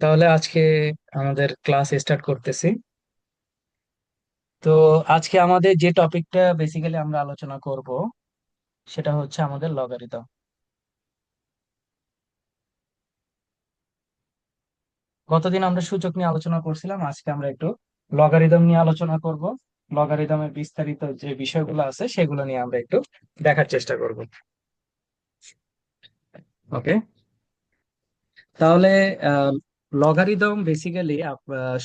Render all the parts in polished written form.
তাহলে আজকে আমাদের ক্লাস স্টার্ট করতেছি। তো আজকে আমাদের যে টপিকটা বেসিক্যালি আমরা আলোচনা করব সেটা হচ্ছে আমাদের লগারিদম। গতদিন আমরা সূচক নিয়ে আলোচনা করছিলাম, আজকে আমরা একটু লগারিদম নিয়ে আলোচনা করব। লগারিদমের বিস্তারিত যে বিষয়গুলো আছে সেগুলো নিয়ে আমরা একটু দেখার চেষ্টা করব। ওকে, তাহলে লগারিদম বেসিক্যালি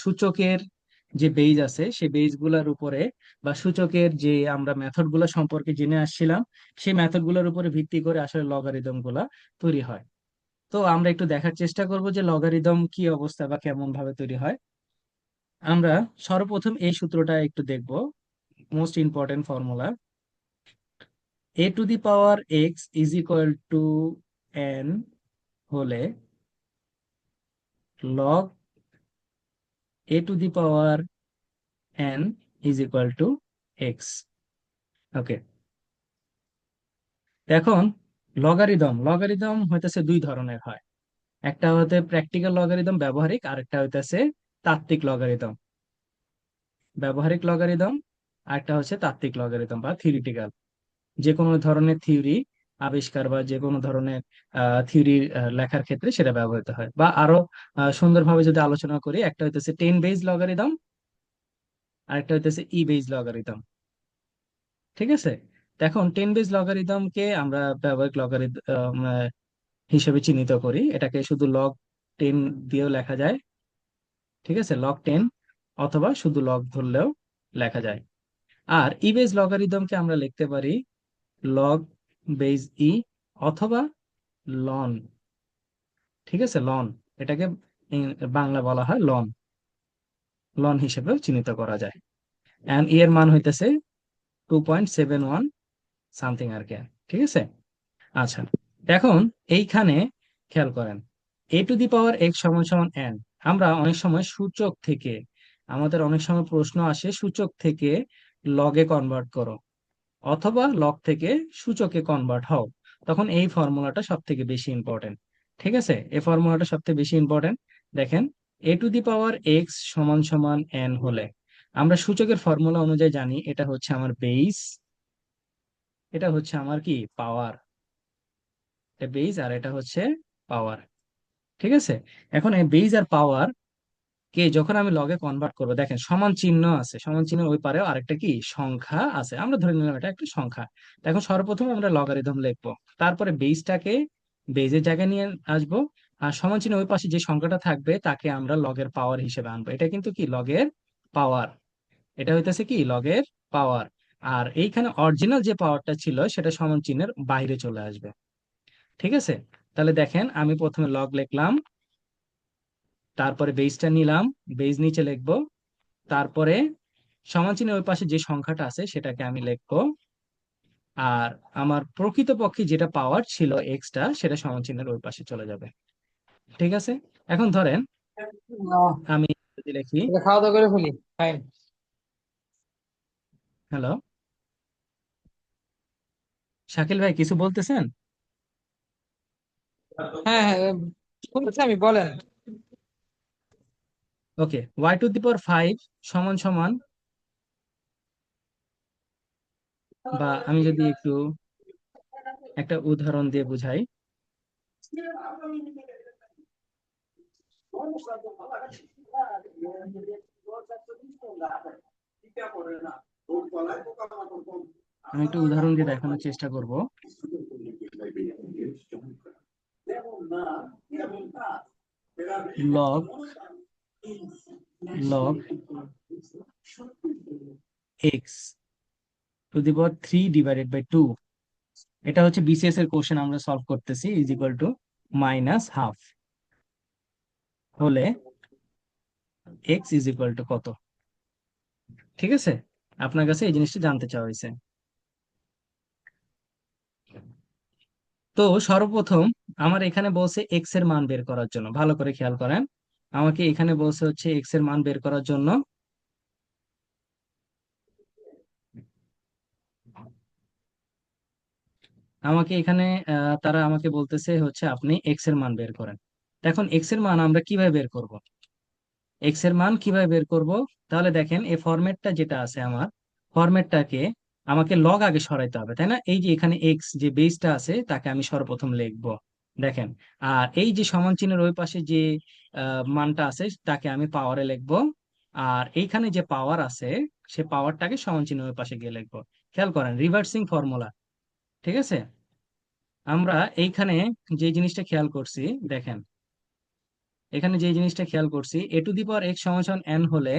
সূচকের যে বেজ আছে সেই বেজ গুলার উপরে বা সূচকের যে আমরা মেথড গুলো সম্পর্কে জেনে আসছিলাম সেই মেথড গুলোর উপরে ভিত্তি করে আসলে লগারিদম গুলা তৈরি হয়। তো আমরা একটু দেখার চেষ্টা করব যে লগারিদম কি অবস্থা বা কেমন ভাবে তৈরি হয়। আমরা সর্বপ্রথম এই সূত্রটা একটু দেখব, most important formula. A to the power x is equal to n হলে log a to the power n is equal to x. Okay, এখন লগারিদম লগারিদম হইতেছে দুই ধরনের হয়। একটা হতে প্র্যাকটিক্যাল লগারিদম ব্যবহারিক, আর একটা হইতেছে তাত্ত্বিক লগারিদম। ব্যবহারিক লগারিদম আর একটা হচ্ছে তাত্ত্বিক লগারিদম বা থিওরিটিক্যাল। যে কোনো ধরনের থিওরি আবিষ্কার বা যে কোনো ধরনের থিওরি লেখার ক্ষেত্রে সেটা ব্যবহৃত হয়। বা আরো সুন্দরভাবে যদি আলোচনা করি, একটা হইতেছে টেন বেজ লগারিদম আর একটা হইতেছে ই বেজ লগারিদম। ঠিক আছে, এখন টেন বেজ লগারিদমকে আমরা ব্যবহারিক লগারিদম হিসেবে চিহ্নিত করি। এটাকে শুধু লগ টেন দিয়েও লেখা যায়। ঠিক আছে, লগ টেন অথবা শুধু লগ ধরলেও লেখা যায়। আর ই বেজ লগারিদমকে আমরা লিখতে পারি লগ বেজ ই অথবা লন। ঠিক আছে, লন, এটাকে বাংলা বলা হয় লন। লন হিসেবেও চিহ্নিত করা যায়। এন্ড এর মান হইতেছে 2.71 সামথিং আর কি। ঠিক আছে, আচ্ছা, এখন এইখানে খেয়াল করেন, এ টু দি পাওয়ার এক্স সমান সমান এন। আমরা অনেক সময় সূচক থেকে, আমাদের অনেক সময় প্রশ্ন আসে সূচক থেকে লগে কনভার্ট করো অথবা লগ থেকে সূচকে কনভার্ট হও, তখন এই ফর্মুলাটা সব থেকে বেশি ইম্পর্টেন্ট। ঠিক আছে, এই ফর্মুলাটা সব থেকে বেশি ইম্পর্টেন্ট। দেখেন, এ টু দি পাওয়ার এক্স সমান সমান এন হলে আমরা সূচকের ফর্মুলা অনুযায়ী জানি এটা হচ্ছে আমার বেস, এটা হচ্ছে আমার কি পাওয়ার। এটা বেস আর এটা হচ্ছে পাওয়ার। ঠিক আছে, এখন এই বেজ আর পাওয়ার কে যখন আমি লগে কনভার্ট করবো, দেখেন সমান চিহ্ন আছে, সমান চিহ্নের ওই পারেও আরেকটা কি সংখ্যা আছে, আমরা ধরে নিলাম এটা একটা সংখ্যা। তো এখন সর্বপ্রথম আমরা লগারিদম লিখবো, তারপরে বেজটাকে বেজের জায়গায় নিয়ে আসবো, আর সমান চিহ্ন ওই পাশে যে সংখ্যাটা থাকবে তাকে আমরা লগের পাওয়ার হিসেবে আনবো। এটা কিন্তু কি লগের পাওয়ার, এটা হইতেছে কি লগের পাওয়ার। আর এইখানে অরিজিনাল যে পাওয়ারটা ছিল সেটা সমান চিহ্নের বাইরে চলে আসবে। ঠিক আছে, তাহলে দেখেন আমি প্রথমে লগ লিখলাম, তারপরে বেজটা নিলাম, বেজ নিচে লিখবো, তারপরে সমান চিহ্নের ওই পাশে যে সংখ্যাটা আছে সেটাকে আমি লিখবো। আর আমার প্রকৃতপক্ষে যেটা পাওয়ার ছিল এক্সটা, সেটা সমান চিহ্নের ওই পাশে চলে যাবে। ঠিক আছে, এখন ধরেন আহ, আমি যদি লিখি, তাহলে খাওয়া দাওয়া করে ফেলি। ফাইন। হ্যালো শাকিল ভাই, কিছু বলতেছেন? হ্যাঁ হ্যাঁ, শুনছি আমি, বলেন। Okay, Y to the power five সমান সমান, বা আমি যদি একটু একটা উদাহরণ দিয়ে বুঝাই। আমি একটু উদাহরণ দিয়ে দেখানোর চেষ্টা করব। Log log x to the power three divided by two, এটা হচ্ছে বিসিএস এর কোশ্চেন আমরা সলভ করতেছি, is equal to minus half হলে এক্স ইজ ইকুয়াল টু কত। ঠিক আছে, আপনার কাছে এই জিনিসটা জানতে চাওয়া হয়েছে। তো সর্বপ্রথম আমার এখানে বলছে এক্স এর মান বের করার জন্য, ভালো করে খেয়াল করেন, আমাকে এখানে বলছে হচ্ছে এক্স এর মান বের করার জন্য। আমাকে এখানে তারা আমাকে বলতেছে হচ্ছে আপনি এক্স এর মান বের করেন। এখন এক্স এর মান আমরা কিভাবে বের করব? এক্স এর মান কিভাবে বের করব? তাহলে দেখেন এই ফরম্যাটটা যেটা আছে আমার, ফরম্যাটটাকে আমাকে লগ আগে সরাইতে হবে, তাই না? এই যে এখানে এক্স যে বেসটা আছে তাকে আমি সর্বপ্রথম লিখবো, দেখেন। আর এই যে সমান চিহ্নের ওই পাশে যে মানটা আছে তাকে আমি পাওয়ারে লিখবো। আর এইখানে যে পাওয়ার আছে সে পাওয়ারটাকে সমান চিহ্নের ওই পাশে গিয়ে লিখবো। খেয়াল করেন, রিভার্সিং ফর্মুলা। ঠিক আছে, আমরা এইখানে যে জিনিসটা খেয়াল করছি, দেখেন এখানে যে জিনিসটা খেয়াল করছি, এ টু দি পাওয়ার এক্স সমান সমান এন হলে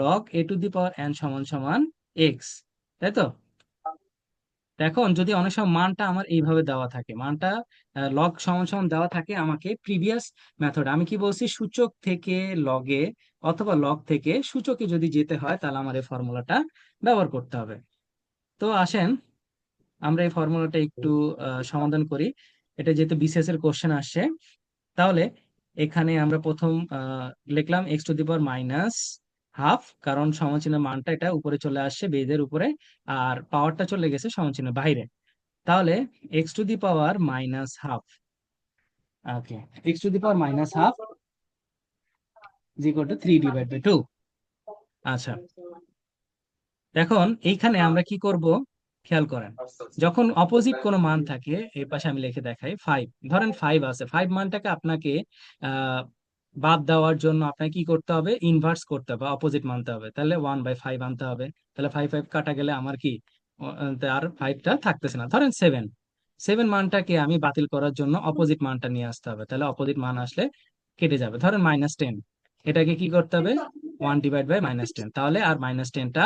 log a to the power N সমান সমান এক্স, তাই তো? এখন যদি অনেক সময় মানটা আমার এইভাবে দেওয়া থাকে, মানটা লগ সমান সমান দেওয়া থাকে আমাকে প্রিভিয়াস মেথড, আমি কি বলছি, সূচক থেকে লগে অথবা লগ থেকে সূচকে যদি যেতে হয় তাহলে আমার এই ফর্মুলাটা ব্যবহার করতে হবে। তো আসেন আমরা এই ফর্মুলাটা একটু সমাধান করি। এটা যেহেতু বিসিএস এর কোশ্চেন আসছে, তাহলে এখানে আমরা প্রথম লিখলাম x to the power minus half, কারণ সমানচিহ্নের মানটা এটা উপরে চলে আসছে বেজের উপরে, আর পাওয়ারটা চলে গেছে সমানচিহ্নের বাইরে। তাহলে x to the power minus half, okay, x to the power minus half is equal two 3/2। আচ্ছা, এখন এইখানে আমরা কি করব, খেয়াল করেন, যখন অপোজিট কোনো মান থাকে, এই পাশে আমি লিখে দেখাই, 5, ধরেন 5 আছে, 5 মানটাকে আপনাকে আহ বাদ দেওয়ার জন্য আপনাকে কি করতে হবে, ইনভার্স করতে হবে, অপোজিট মানতে হবে, তাহলে 1/5 আনতে হবে। তাহলে 5 কাটা গেলে আমার কি আর 5টা থাকতেছে না। ধরেন 7, 7 মানটাকে আমি বাতিল করার জন্য অপোজিট মানটা নিয়ে আসতে হবে, তাহলে অপোজিট মান আসলে কেটে যাবে। ধরেন -10, এটাকে কি করতে হবে, 1/-10, তাহলে আর -10টা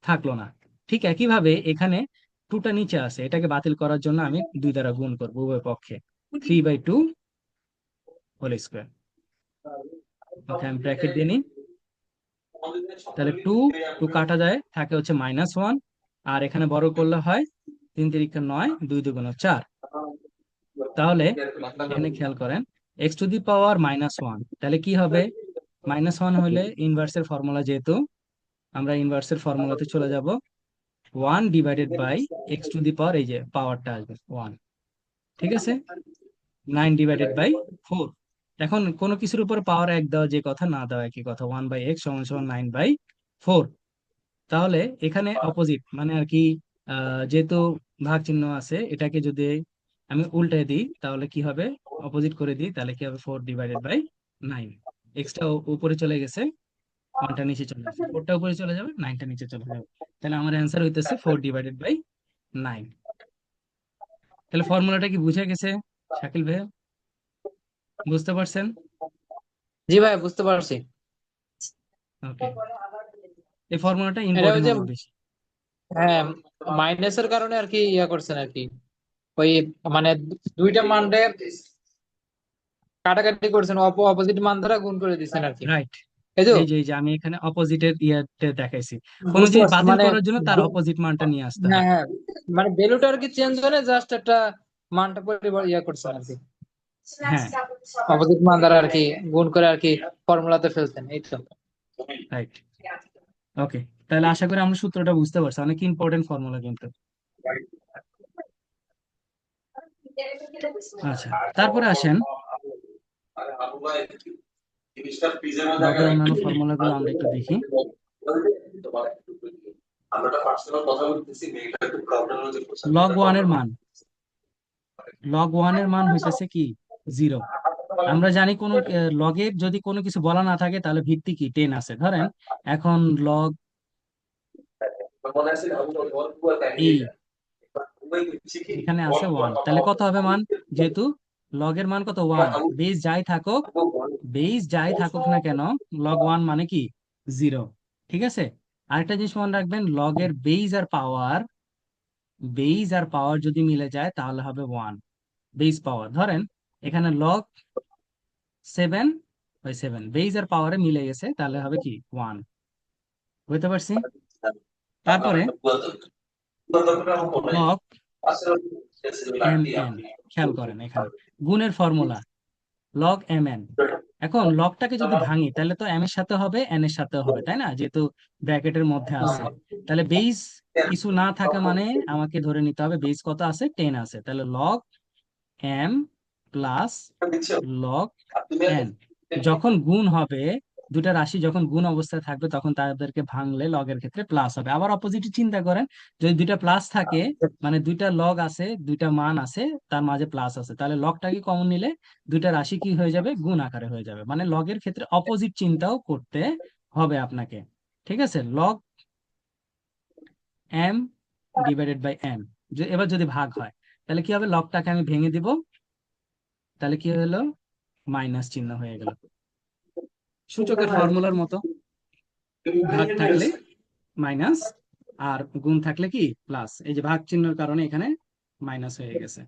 থাকলো না। ঠিক একইভাবে এখানে 2টা নিচে আছে, এটাকে বাতিল করার জন্য আমি 2 দ্বারা গুণ করবো উভয় পক্ষে, 3/2 হোল স্কোয়ার। ওকে, আমি ব্র্যাকেট দিয়ে নিই, তাহলে 2, 2 কাটা যায়, থাকে হচ্ছে -1, আর এখানে বড় করলে হয় 3 3 9, 2 2 4। তাহলে এখানে খেয়াল করেন, এক্স টু দি পাওয়ার -1, তাহলে কি হবে, -1 হলে ইনভার্সের ফর্মুলা, যেহেতু আমরা ইনভার্সের ফর্মুলাতে চলে যাব, 1/(x টু দি পাওয়ার), এই যে পাওয়ারটা আসবে 1, ঠিক আছে, 9/4। এখন কোনো কিছুর উপর পাওয়ার 1 দেওয়া যে কথা, না দেওয়া একই কথা, 1/x সমান সমান 9/4। তাহলে এখানে অপোজিট মানে আর কি, যেহেতু ভাগ চিহ্ন আছে, এটাকে যদি আমি উল্টে দিই তাহলে কি হবে, অপোজিট করে দিই তাহলে কি হবে, 4/9। এক্সটা উপরে চলে গেছে, 1টা নিচে চলে যাবে, 4টা উপরে চলে যাবে, 9টা নিচে চলে যাবে। তাহলে আমার অ্যান্সার হইতেছে 4/9। তাহলে ফর্মুলাটা কি বুঝে গেছে শাকিল ভাই? বুঝতে পারছেন? জি ভাই, বুঝতে পারছি। ওকে, এই ফর্মুলাটা এটা ওই ইম্পর্টেন্ট যে, অনেক বেশি। হ্যাঁ, মাইনাসের কারণে আর কি ইয়া করছেন আর কি, ওই মানে দুইটা মানরে কাটাকাটি করছেন, অপোজিট মান দ্বারা গুণ করে দিচ্ছেন আর কি, রাইট, এই তো। এই যে আমি এখানে অপোজিটের ইয়াতে দেখাইছি, কোনো বুঝতে জিনিস পারছি বাতিল মানে, করার জন্য তার অপোজিট মানটা নিয়ে আসতে হ্যাঁ হয়। হ্যাঁ, মানে ভ্যালুটা আর কি চেঞ্জ করে, জাস্ট একটা মানটা পরিবর্তন ইয়া করছেন আর কি, হ্যাঁ, অপোজিট মান দ্বারা আর কি গুণ করে আর কি ফর্মুলাতে ফেলছেন, এই তো। রাইট। ওকে, তাহলে আশা করি আমরা সূত্রটা বুঝতে পারছি, অনেক ইম্পর্টেন্ট ফর্মুলা কিন্তু। আচ্ছা, তারপরে আসেন লগের অন্যান্য ফর্মুলাগুলো আমরা একটু দেখি। লগ 1 এর মান, লগ 1 এর মান হইতেছে কি, 0। আমরা জানি কোনো লগের যদি কোনো কিছু বলা না থাকে তাহলে ভিত্তি কি, 10 আছে, ধরেন এখন লগ এই এখানে আছে 1, তাহলে কত হবে মান, যেহেতু লগের মান কত, 1, বেস যাই থাকুক, বেস যাই থাকুক না কেন, লগ 1 মানে কি, 0। ঠিক আছে, আরেকটা জিনিস মনে রাখবেন, লগের বেস আর পাওয়ার যদি মিলে যায় তাহলে হবে 1। বেস পাওয়ার, ধরেন এখানে log 7/7, বেস আর পাওয়ারে মিলে গেছে তাহলে হবে কি, 1। বুঝতে পারছি? তারপরে লগ mn, খেয়াল করেন এখানে গুণের ফর্মুলা log mn। এখন লগটাকে যদি ভাঙি তাহলে তো m এর সাথে হবে, n এর সাথে হবে, তাই না, যেহেতু ব্র্যাকেটের মধ্যে আছে। তাহলে বেস কিছু না থাকা মানে আমাকে ধরে নিতে হবে বেস কত আছে, 10 আছে, তাহলে log m plus log N. যখন গুণ হবে, দুটা রাশি যখন গুণ অবস্থায় থাকবে তখন তাদেরকে ভাঙলে লগের ক্ষেত্রে প্লাস হবে। আবার অপোজিটে চিন্তা করেন, যদি দুইটা প্লাস থাকে, মানে দুইটা লগ আছে, দুইটা মান আছে, তার মাঝে প্লাস আছে, তাহলে লগটাকে কমন নিলে দুইটা রাশি কি হয়ে যাবে, গুণ আকারে হয়ে যাবে। মানে লগের ক্ষেত্রে অপোজিট চিন্তাও করতে হবে আপনাকে। ঠিক আছে, log m divided by m. এবার যদি ভাগ হয় তাহলে কি হবে, লগটাকে আমি ভেঙে দিব, তাহলে কি হলো, মাইনাস চিহ্ন হয়ে গেল, সূচকের ফর্মুলার মতো। ভাগ থাকলে মাইনাস, আর গুণ থাকলে কি প্লাস। এই যে ভাগ চিহ্নের কারণে এখানে মাইনাস হয়ে গেছে।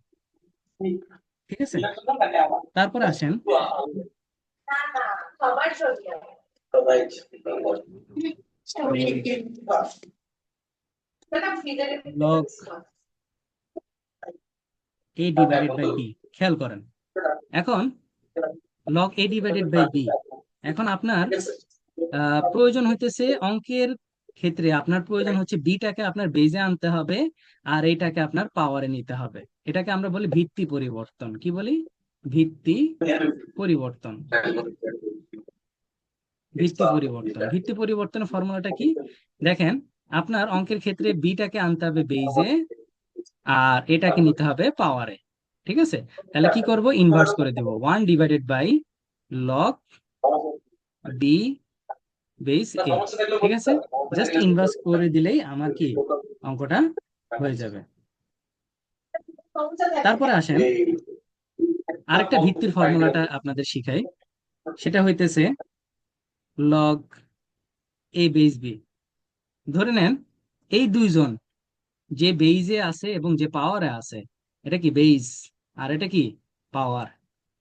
ঠিক আছে, তারপরে আসেন log a divided by b. খেয়াল করেন, এখন log a divided by b, এখন আপনার প্রয়োজন হইতেছে অঙ্কের ক্ষেত্রে, আপনার প্রয়োজন হচ্ছে বিটাকে আপনার বেজে আনতে হবে, আর এইটাকে আপনার পাওয়ারে নিতে হবে। এটাকে আমরা বলি ভিত্তি পরিবর্তন। কি বলি, ভিত্তি পরিবর্তন। ভিত্তি পরিবর্তন, ভিত্তি পরিবর্তনের ফর্মুলাটা কি, দেখেন, আপনার অঙ্কের ক্ষেত্রে বিটাকে আনতে হবে বেইজে, আর এটাকে নিতে হবে পাওয়ারে। ঠিক আছে, তাহলে কি করব, ইনভার্স করে দেব, 1/বাই লগ বি বেস এ। ঠিক আছে, জাস্ট ইনভার্স করে দিলেই আমার কি অঙ্কটা হয়ে যাবে। তারপরে আসেন আরেকটা ভিত্তির ফর্মুলাটা আপনাদের শিখাই, সেটা হইতেছে লগ এ বেস বি। ধরে নেন এই দুইজন, যে বেইজে আছে এবং যে পাওয়ারে আছে, এটা কি বেইজ আর এটা কি পাওয়ার।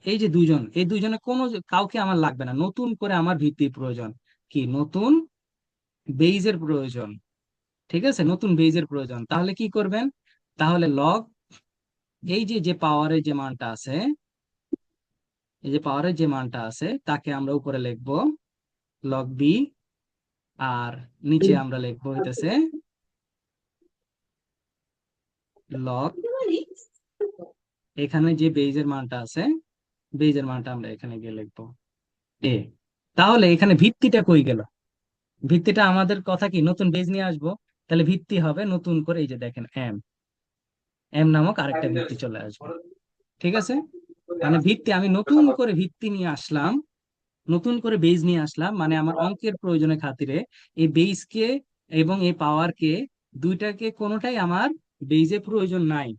এই যে দুইজন, এই দুইজনে কোনো কাউকে আমার লাগবে না, নতুন করে আমার ভিত্তির প্রয়োজন, কি নতুন বেইজের প্রয়োজন। ঠিক আছে, নতুন বেইজের প্রয়োজন। তাহলে কি করবেন, তাহলে লগ এই যে যে পাওয়ারের যে মানটা আছে, এই যে পাওয়ারের যে মানটা আছে তাকে আমরা উপরে লিখবো লগ বি, আর নিচে আমরা লিখবো হইতেছে লগ, এখানে যে বেইজের মানটা আছে, বেইজের মানটা আমরা এখানে গিয়ে লিখবো এ। তাহলে এখানে ভিত্তিটা কই গেল, ভিত্তিটা আমাদের কথা কি নতুন বেজ নিয়ে আসবো, তাহলে ভিত্তি হবে নতুন করে, এই যে দেখেন এম, এম নামক আরেকটা ভিত্তি চলে আসবে। ঠিক আছে, মানে ভিত্তি আমি নতুন করে ভিত্তি নিয়ে আসলাম, নতুন করে বেজ নিয়ে আসলাম, মানে আমার অঙ্কের প্রয়োজনের খাতিরে এই বেজকে এবং এই পাওয়ারকে, দুইটাকে কোনোটাই আমার বেজে প্রয়োজন নাই,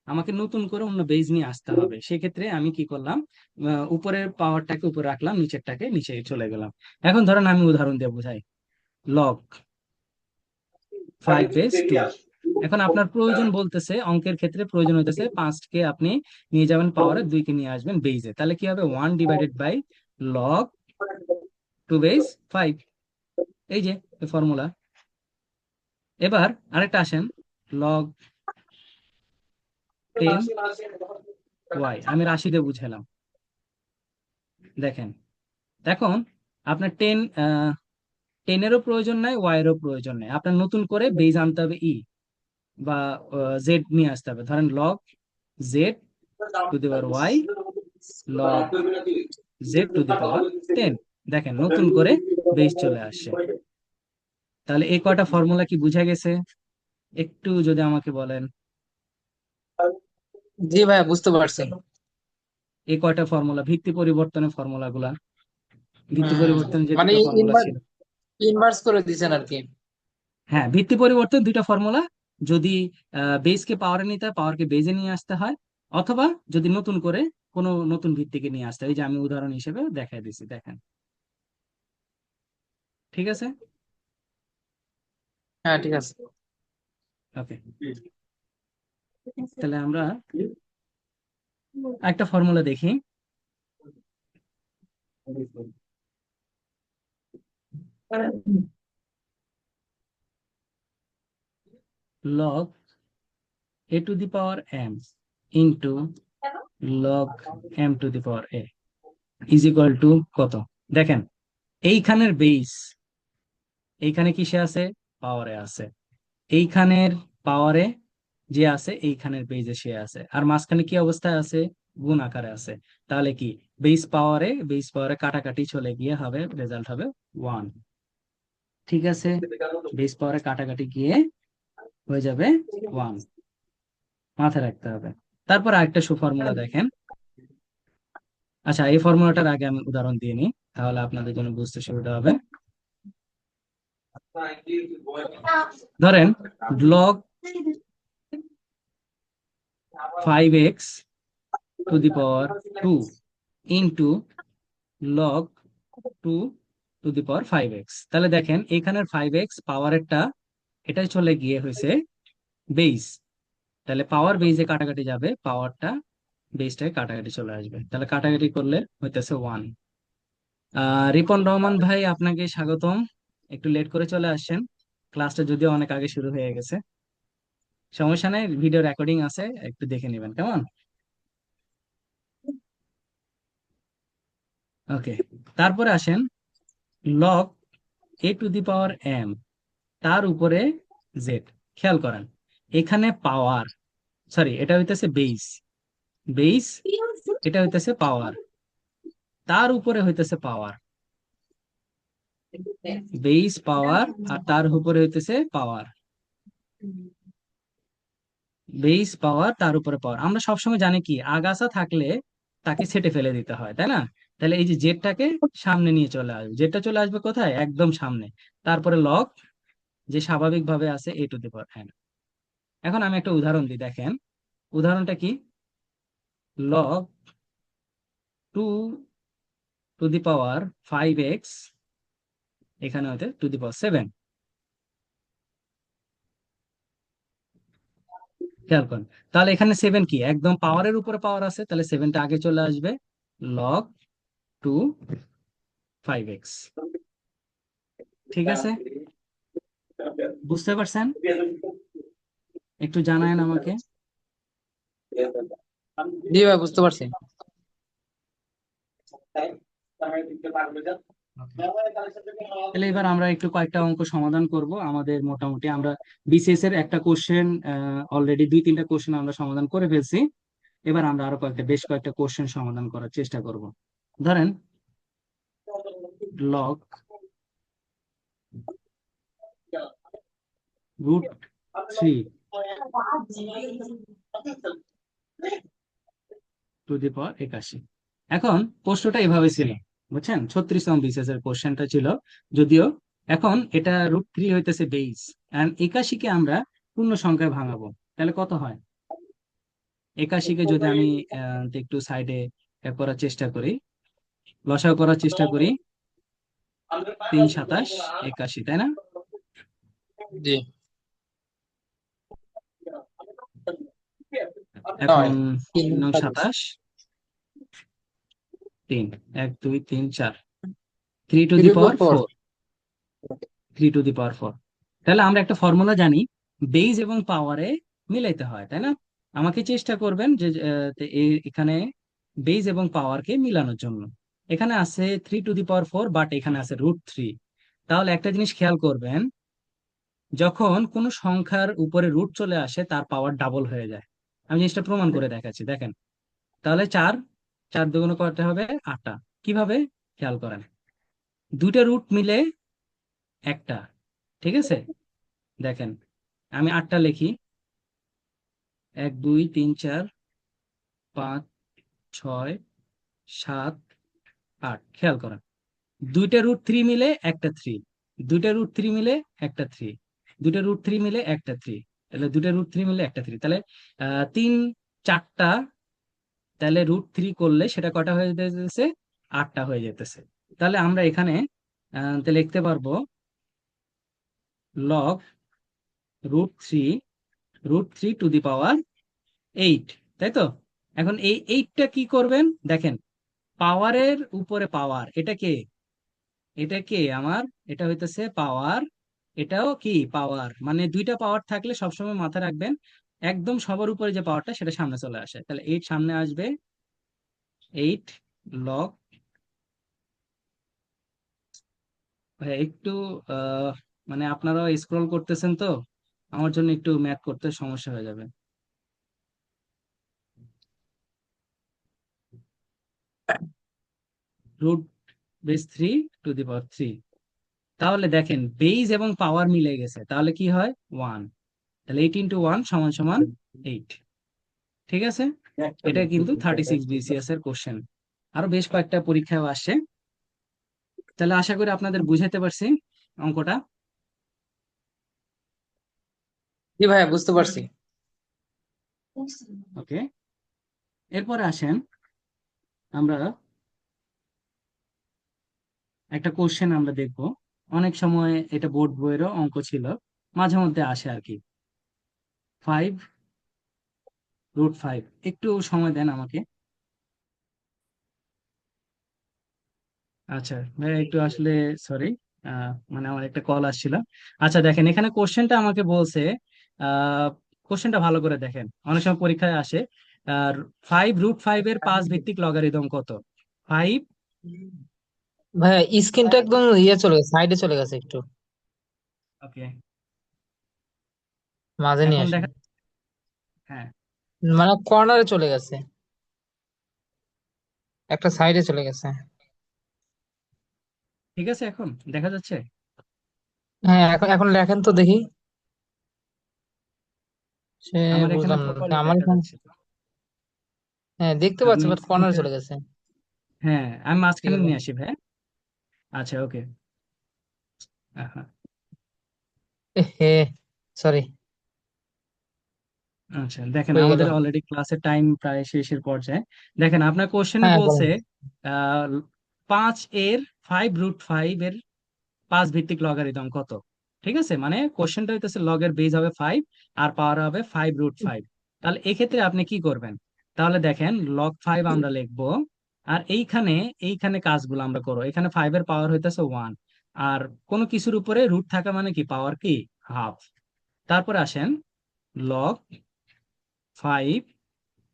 আমাকে নতুন করে অন্য বেজ নিয়ে আসতে হবে। সেক্ষেত্রে আমি কি করলাম, উপরের পাওয়ারটাকে উপরে রাখলাম, নিচেরটাকে নিচে চলে গেলাম। এখন ধরেন আমি উদাহরণ দিয়ে বুঝাই, লগ 5/2। এখন আপনার প্রয়োজন বলতেছে, অঙ্কের ক্ষেত্রে প্রয়োজন হইতেছে 5কে আপনি নিয়ে যাবেন পাওয়ারে, 2কে নিয়ে আসবেন বেইজে, তাহলে কি হবে, 1/log 2/5। এই যে ফর্মুলা। এবার আরেকটা আসেন, log 10y, আমি রাশিতে বুঝালাম। দেখেন, এখন আপনার টেনেরও প্রয়োজন নাই, ওয়াইয়েরও প্রয়োজন নেই, আপনার নতুন করে বেজ আনতে হবে ই বা জেড নিয়ে আসতে হবে। ধরেন log z⁴y, log z⁴10। দেখেন নতুন করে বেজ চলে আসছে। তাহলে এই কয়টা ফর্মুলা কি বুঝা গেছে, একটু যদি আমাকে বলেন। জি ভাইয়া, বুঝতে পারছি। এই কয়টা ফর্মুলা ভিত্তি পরিবর্তনের ফর্মুলা গুলা, ভিত্তি হম, পরিবর্তন যে মানে দুটো ফর্মুলা ছিল। ইনভার্স করে দিছেন আর কি। হ্যাঁ, ভিত্তি পরিবর্তন দুইটা ফর্মুলা, যদি বেসকে পাওয়ারে নিতে হয় পাওয়ারকে বেজে নিয়ে আসতে হয়, অথবা যদি নতুন করে কোনো নতুন ভিত্তিকে নিয়ে আসতে হয়, এই যে আমি উদাহরণ হিসেবে দেখাই দিছি, দেখেন। ঠিক আছে, হ্যাঁ, ঠিক আছে। ওকে, তাহলে আমরা একটা ফর্মুলা দেখি। Log a⁴m into log m⁴a is equal to কত। দেখেন, এইখানের বেস, এইখানে কিসে আছে, পাওয়ারে আছে, এইখানের পাওয়ারে যে আছে, এইখানের বেজে সে আছে, আর মাঝখানে কি অবস্থায় আছে, গুণ আকারে আছে। তাহলে কি, বেস পাওয়ারে কাটাকাটি চলে গিয়ে হবে, রেজাল্ট হবে 1। ঠিক আছে, বেস পাওয়ারে কাটাকাটি গিয়ে হয়ে যাবে 1, মাথায় রাখতে হবে। তারপর আরেকটা ফর্মুলা দেখেন। আচ্ছা, এই ফর্মুলাটার আগে আমি উদাহরণ দিয়ে নিই, তাহলে আপনাদের জন্য বুঝতে সুবিধা হবে। ধরেন log 5x two the power 2 into log 2 two the power 5x। তাহলে দেখেন এখানের 5x পাওয়ারেরটা এটাই চলে গিয়ে হয়েছে বেস। তাহলে পাওয়ার বেসে কাটাকাটি যাবে, পাওয়ারটা বেসটাকে কাটাকাটি চলে আসবে, তাহলে কাটাকাটি করলে হইতেছে 1। রিপন রহমান ভাই, আপনাকে স্বাগতম। একটু লেট করে চলে আসছেন, ক্লাসটা যদিও অনেক আগে শুরু হয়ে গেছে। সমস্যা নেই, ভিডিও রেকর্ডিং আছে, একটু দেখে নেবেন কেমন। ওকে, তারপরে আসেন log a to the power m, তার উপরে জেড। খেয়াল করেন এখানে পাওয়ার, সরি এটা হইতেছে বেস, বেস এটা হইতেছে পাওয়ার, তার উপরে হইতেছে পাওয়ার, বেস পাওয়ার, আর তার উপরে হইতেছে পাওয়ার, বেস পাওয়ার তার উপরে পাওয়ার। আমরা সবসময় জানি কি, আগাছা থাকলে তাকে ছেটে ফেলে দিতে হয়, তাই না? তাহলে এই যে জেডটাকে সামনে নিয়ে চলে আসবে, জেডটা চলে আসবে কোথায়, একদম সামনে। তারপরে লগ যে স্বাভাবিকভাবে আছে এ টু দি পাওয়ার এন। এখন আমি একটা উদাহরণ দিই, দেখেন উদাহরণটা কি, log 2 two the power 5x, এখানে হতে টু দি পাওয়ার 7। খেয়াল করুন, তাহলে এখানে 7 কি, একদম পাওয়ারের উপরে পাওয়ার আছে, তাহলে 7টা আগে চলে আসবে, লগ 2 5x। ঠিক আছে, বুঝতে পারছেন? একটু জানায়েন আমাকে। জি ভাই, বুঝতে পারছি। Okay. তাহলে এবার আমরা একটু কয়েকটা অঙ্ক সমাধান করব। আমাদের মোটামুটি আমরা বিসিএস এর একটা কোশ্চেন, অলরেডি 2-3টা কোশ্চেন আমরা সমাধান করে ফেলছি। এবার আমরা আরো বেশ কয়েকটা কোশ্চেন সমাধান করার চেষ্টা করব। ধরেন লগ √3 টু দি পাওয়ার 81। এখন প্রশ্নটা এভাবে ছিল, বুঝছেন, 36তম বিসিএস এর কোশ্চেনটা ছিল যদিও। এখন এটা √3 হইতেছে বেস, এন্ড 81 কে আমরা পূর্ণ সংখ্যায় ভাঙাবো, তাহলে কত হয়? 81 কে যদি আমি একটু সাইডে করার চেষ্টা করি, লসাগু করার চেষ্টা করি, 3×7=81, তাই না? জি। এখন 9 3 3×7 3, 1 2 3 4, 3 two the power 4। 4, 3 two the পাওয়ার 4। তাহলে আমরা একটা ফর্মুলা জানি, বেজ এবং পাওয়ারে মিলাইতে হয়, তাই না? আমাকে চেষ্টা করবেন যে এখানে বেজ এবং পাওয়ারকে মিলানোর জন্য। এখানে আছে 3 টু দি পাওয়ার 4, বাট এখানে আছে √3। তাহলে একটা জিনিস খেয়াল করবেন, যখন কোনো সংখ্যার উপরে রুট চলে আসে তার পাওয়ার ডাবল হয়ে যায়। আমি জিনিসটা প্রমাণ করে দেখাচ্ছি, দেখেন। তাহলে 4, 4 দুগুণ করতে হবে 8টা। কিভাবে, খেয়াল করেন, দুইটা রুট মিলে একটা, ঠিক আছে? দেখেন আমি 8টা লিখি, 1 2 3 4 5 6 7 8। খেয়াল করেন, দুইটা √3 মিলে একটা 3, দুইটা √3 মিলে একটা 3, দুইটা √3 মিলে একটা 3, তাহলে দুইটা √3 মিলে একটা 3, তাহলে 3 4টা, তাহলে √3 করলে সেটা কটা হয়ে যেতেছে, 8টা হয়ে যেতেছে। তাহলে আমরা এখানে তাহলে লিখতে পারবো লগ √3, √3 টু দি পাওয়ার 8, তাই তো? এখন এই 8টা কি করবেন, দেখেন পাওয়ারের উপরে পাওয়ার, এটা কে আমার, এটা হইতেছে পাওয়ার, এটাও কি পাওয়ার, মানে দুইটা পাওয়ার থাকলে সবসময় মাথায় রাখবেন একদম সবার উপরে যে পাওয়ারটা সেটা সামনে চলে আসে, তাহলে 8 সামনে আসবে, 8 লগ, একটু মানে আপনারা স্ক্রল করতেছেন তো, আমার জন্য একটু ম্যাথ করতে সমস্যা হয়ে যাবে। রুট বেস 3 টু দি পাওয়ার 3। তাহলে দেখেন বেজ এবং পাওয়ার মিলে গেছে, তাহলে কি হয় 1। তাহলে 8 × 1 = 8। ঠিক আছে, এটা কিন্তু 36 BCS এর কোশ্চেন। আরো বেশ কয়েকটা পরীক্ষায় আসে। তাহলে আশা করি আপনাদের বুঝাতে পারছি অঙ্কটা। জি ভাইয়া, বুঝতে পারছি। ওকে, এরপরে আসেন আমরা একটা কোশ্চেন আমরা দেখব। অনেক সময় এটা বোর্ড বইয়েরও অঙ্ক ছিল, মাঝে মধ্যে আসে আর কি। 5√5, একটু সময় দেন আমাকে। আচ্ছা ভাই, একটু আসলে সরি, মানে আমার একটা কল আসছিল। আচ্ছা দেখেন, এখানে কোশ্চেনটা আমাকে বলছে, আহ কোশ্চেনটা ভালো করে দেখেন, অনেক সময় পরীক্ষায় আসে। আর 5√5 এর 5 ভিত্তিক লগারিদম কত? 5। ভাইয়া স্ক্রিনটা একদম ইয়ে চলে গেছে, সাইডে চলে গেছে একটু। ওকে, মাঝে নিয়ে এখন আসেন। দেখা, হ্যাঁ মানে কর্নারে চলে গেছে, একটা সাইডে চলে গেছে। ঠিক আছে, এখন দেখা যাচ্ছে। হ্যাঁ, এখন এখন লেখেন তো দেখি। সে আমার এখানে বুঝলাম না প্রপারলি আমার দেখা এখানে। যাচ্ছে তো। হ্যাঁ, দেখতে পাচ্ছি, আপনি বাট কর্নারে স্ক্রিনটা, চলে গেছে। হ্যাঁ আমি ঠিক মাঝখানে আছে। নিয়ে আসি ভাই। আচ্ছা ওকে। হে, সরি। আচ্ছা দেখেন, হয়ে গেল। আমাদের অলরেডি ক্লাসের টাইম প্রায় শেষের পর্যায়ে। দেখেন আপনার কোশ্চেনে হ্যাঁ, বলছে বলেন। আহ 5 এর 5√5 এর 5 ভিত্তিক লগারিদম কত। ঠিক আছে, মানে কোশ্চেনটা হইতেছে লগের বেজ হবে 5 আর পাওয়ার হবে 5√5। তাহলে এক্ষেত্রে আপনি কি করবেন? তাহলে দেখেন log 5 আমরা লিখবো, আর এইখানে এইখানে কাজগুলো আমরা করবো। এখানে 5 এর পাওয়ার হইতেছে 1, আর কোনো কিছুর উপরে রুট থাকা মানে কি পাওয়ার কি হাফ। তারপরে আসেন log 5,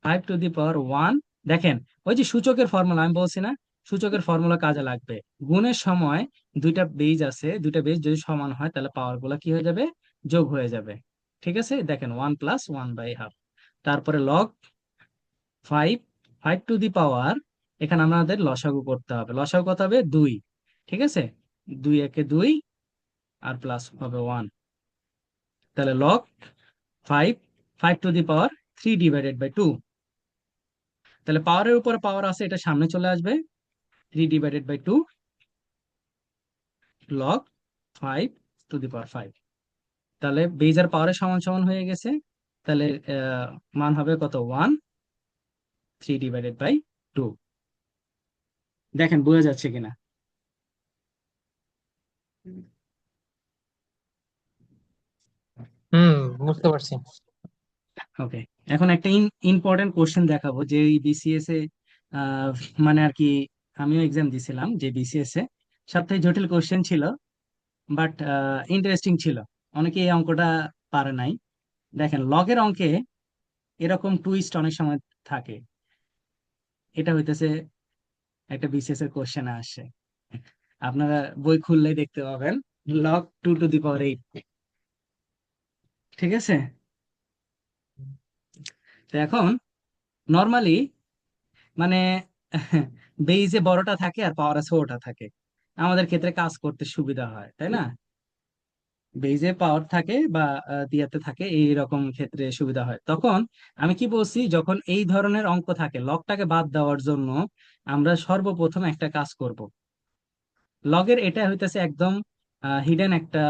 5 টু দি পাওয়ার 1। দেখেন, ওই যে সূচকের ফর্মুলা আমি বলছি না, সূচকের ফর্মুলা কাজে লাগবে। গুণের সময় দুইটা বেজ আছে, দুইটা বেজ যদি সমান হয় তাহলে পাওয়ার গুলা কি হয়ে যাবে, যোগ হয়ে যাবে। ঠিক আছে, দেখেন 1 + 1/2। তারপরে log 5, 5 টু দি পাওয়ার, এখানে আমাদের লসাগু করতে হবে। লসাগু কত হবে 2। ঠিক আছে, 2 × 1 = 2, আর প্লাস হবে 1। তাহলে log 5, 5 টু দি পাওয়ার 3/2। তাহলে পাওয়ারের উপর পাওয়ার আছে, এটা সামনে চলে আসবে। 3/2 log 5 টু দি পাওয়ার 5। তাহলে বেজার পাওয়ারের সমান সমান হয়ে গেছে। তাহলে মান হবে কত, 1, 3/2। দেখেন বোঝা যাচ্ছে কিনা। হুম, বুঝতে পারছি। ওকে, এখন একটা ইম্পর্টেন্ট কোশ্চেন দেখাবো, যে বিসিএস এ আহ, মানে আর কি, আমিও এক্সাম দিছিলাম যে বিসিএস এ। সবথেকে জটিল কোশ্চেন ছিল, বাট ইন্টারেস্টিং ছিল। অনেকে এই অঙ্কটা পারে নাই। দেখেন লগের অঙ্কে এরকম টুইস্ট অনেক সময় থাকে। এটা হইতেছে একটা বিসিএস এর কোশ্চেন আসে, আপনারা বই খুললেই দেখতে পাবেন। log 2 টু দি পাওয়ার 8। ঠিক আছে, তো এখন নর্মালি মানে বেইজে বড়টা থাকে আর পাওয়ারে ছোটটা থাকে, আমাদের ক্ষেত্রে কাজ করতে সুবিধা হয়, তাই না? বেইজে পাওয়ার থাকে বা দিয়াতে থাকে, এই রকম ক্ষেত্রে সুবিধা হয়। তখন আমি কি বলছি, যখন এই ধরনের অঙ্ক থাকে লগটাকে বাদ দেওয়ার জন্য আমরা সর্বপ্রথম একটা কাজ করব। লগের এটা হইতেছে একদম হিডেন একটা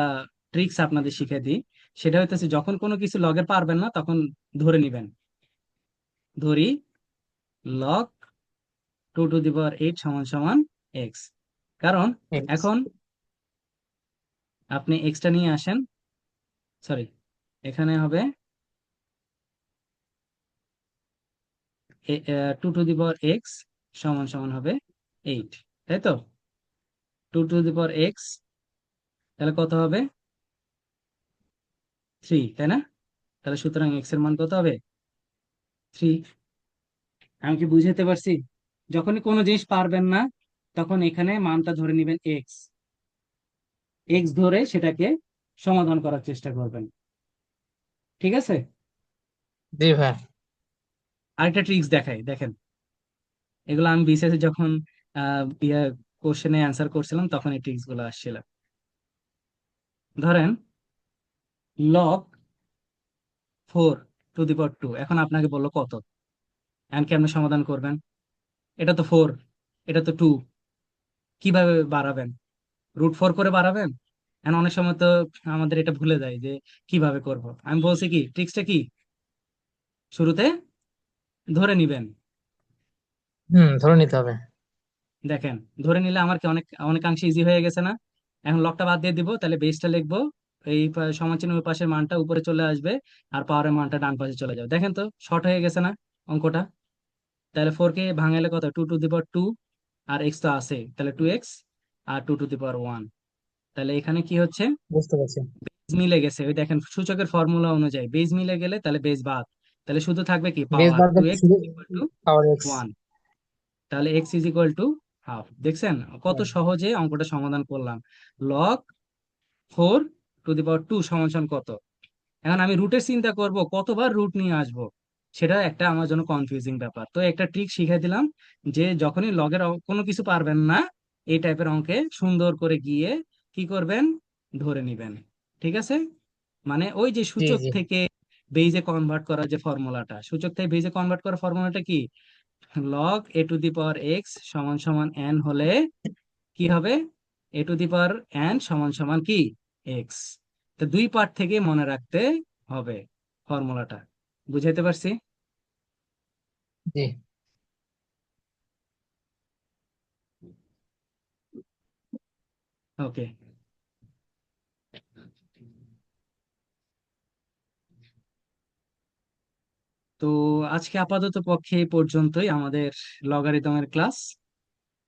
ট্রিক্স আপনাদের শিখে দিই। সেটা হইতেছে, যখন কোনো কিছু লগের পারবেন না তখন ধরে নিবেন, ধরি log 2 টু দি পাওয়ার 8 সমান সমান এক্স। কারণ এখন আপনি এক্সটা নিয়ে আসেন, সরি, এখানে হবে 2 টু দি পাওয়ার এক্স সমান সমান হবে 8, তাই তো? 2 টু দি পাওয়ার এক্স, তাহলে কত হবে 3, তাই না? তাহলে সুতরাং এক্স এর মান কত হবে 3। আমি কি বুঝাতে পারছি? যখনই কোনো জিনিস পারবেন না তখন এখানে মানটা ধরে নেবেন এক্স, এক্স ধরে সেটাকে সমাধান করার চেষ্টা করবেন। ঠিক আছে, জি ভাই। আরেকটা ট্রিক্স দেখাই, দেখেন। এগুলো আমি বিসিএস যখন ইয়ে কোশ্চেনে অ্যান্সার করছিলাম তখন এই ট্রিক্স গুলো আসছিল। ধরেন লগ 4 টু দি পাওয়ার 2, এখন আপনাকে বললো কত, এখন কেমনে সমাধান করবেন? এটা তো 4, এটা তো 2, কিভাবে বাড়াবেন? √4 করে বাড়াবেন? এখন অনেক সময় তো আমাদের এটা ভুলে যায় যে কিভাবে করব। আমি বলছি কি ট্রিক্সটা কি, শুরুতে ধরে নিবেন। ধরে নিতে হবে। দেখেন, ধরে নিলে আমার কি অনেকাংশে ইজি হয়ে গেছে না? এখন লকটা বাদ দিয়ে দিব, তাহলে বেসটা লিখবো, এই সমান চিহ্ন ওই পাশের মানটা উপরে চলে আসবে, আর পাওয়ারের মানটা ডান পাশে চলে যাবে। দেখেন তো শর্ট হয়ে গেছে না অঙ্কটা? তাহলে 4 কে ভাঙাইলে কত, 2 two the power 2, R x তো আছে, তাহলে 2x, আর 2 টু দি পাওয়ার 1। তাহলে এখানে কি হচ্ছে, বুঝতে পারছি। বেজ মিলে গেছে। ওই দেখেন সূচকের ফর্মুলা অনুযায়ী বেজ মিলে গেলে তাহলে বেজ বাদ, তাহলে শুধু থাকবে কি বেস পাওয়ার, বাদ টু দিলে এক্স শুধু equal to power x. One তাহলে x = ½ দেখছেন কত সহজে অঙ্কটা সমাধান করলাম। লগ 4 টু দি পাওয়ার 2 সমান সমান কত? এখন আমি রুটের চিন্তা করব, কতবার রুট নিয়ে আসব, সেটা একটা আমার জন্য কনফিউজিং ব্যাপার। তো একটা ট্রিক শিখাই দিলাম, যে যখনই লগের কোনো কিছু পারবেন না, এই টাইপের অঙ্কে সুন্দর করে গিয়ে কি করবেন, ধরে নিবেন। ঠিক আছে? মানে ওই যে জি সূচক জি থেকে বেইজে কনভার্ট করার যে ফর্মুলাটা, সূচক থেকে বেইজে কনভার্ট করার ফর্মুলাটা কি, log a two the power x সমান সমান n হলে কি হবে, a two the power n সমান সমান কি, এক্স। তো দুই পার্ট থেকে মনে রাখতে হবে ফর্মুলাটা। বুঝাইতে পারছি? জি। ওকে। তো আজকে আপাতত পক্ষে এই পর্যন্তই আমাদের লগারিদমের ক্লাস।